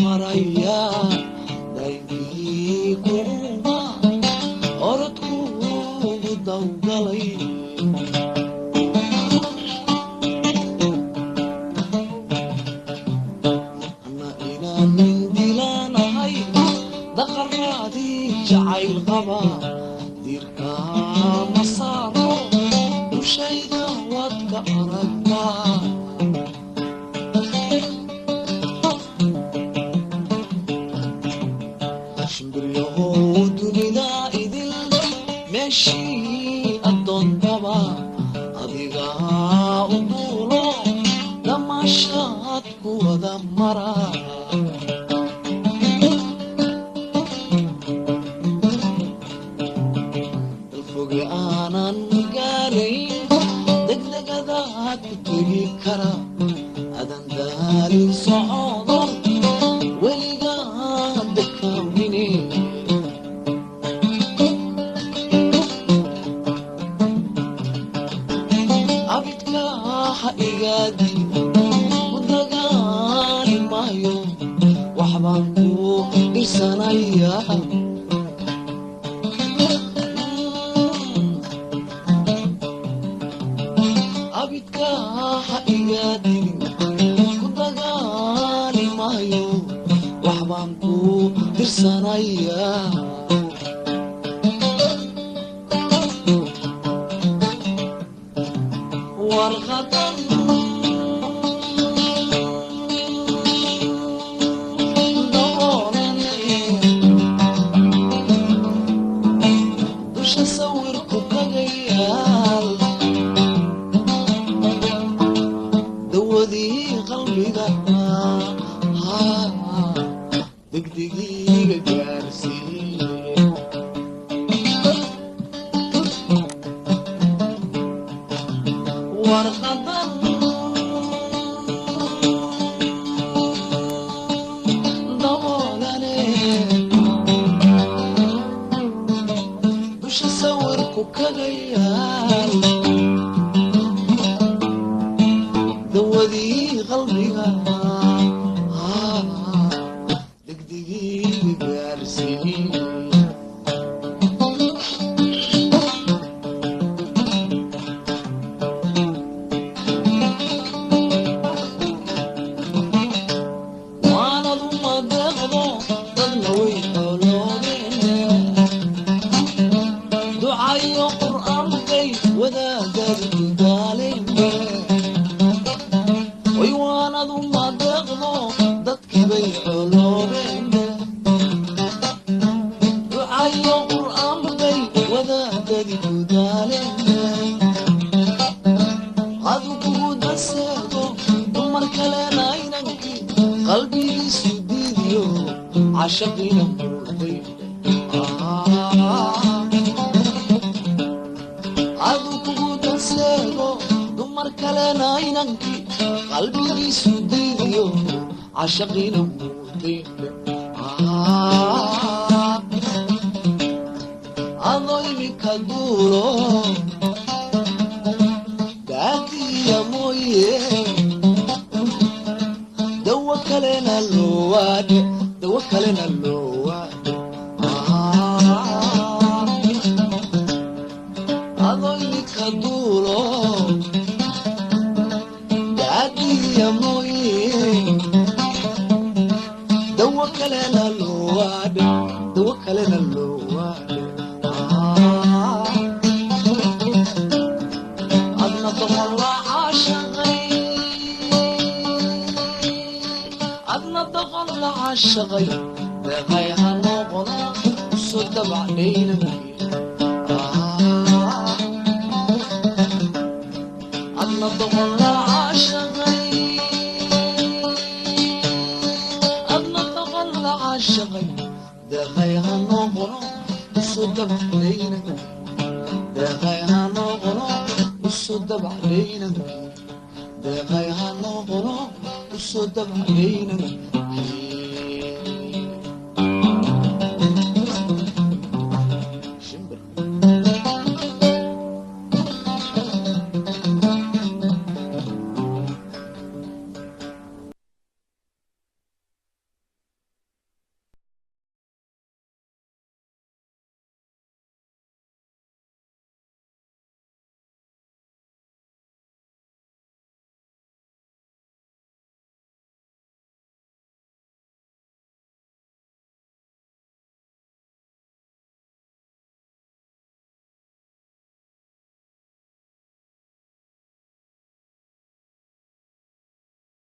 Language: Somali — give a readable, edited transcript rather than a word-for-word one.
maraya daybigii kuma orodkuugu dawgalay ana inaan nin dilaanahay daqaraadii jacayl qaba dirka masaaro dushayda waad ka aragtaa dunida idil meeshii addoontaba adigaa u duulo damaashaad ku wada mara dalfoge aanan gaarayn degdegadaad ku tegi kara adan daalin socodo weligaa dekaamine igadi mudagaani maayo waxbaan ku dhisanaya abidka ha igadi mudagaani maayo waxbaan ku dhisanaya warqadan dusha sawirku kagayaal dawadii qalbiga degdegiiga gaarsiiye warqadan daboolane dusha sawirku kagayaal dawadii qalbiga degdegiiga gaarsiiye ducayo qur'aankay wadaagad daalinbe way waanadu madeeqdo dadkii bay xoloobeenbe ducayo qur'aankay wadaagad daalinbe adu kugu daseego dumar kalena inankii qalbigiisu diidiyo cashaqina murday adu kugu daseego dumar kalena inankii qalbigiisu diidiyo cashaqina murday adoo imika duulo daadiya mooye dawa kalena loo waade dawa kalena loo waade adoo imika duulo daadiya mooye dawa kalena loo waade dawa kalena loo waade adna doqon la caashaqay adna doqon la caashaqay deeqay ha noqono soo dabacdhaynamay adna doqon la caashaqay adna doqon la caashaqay deeqay ha noqono soo dabacdhaynamay deeqay ha noqono soo dabacdhaynamay deeqay ha noqono soo dabacdhaynamay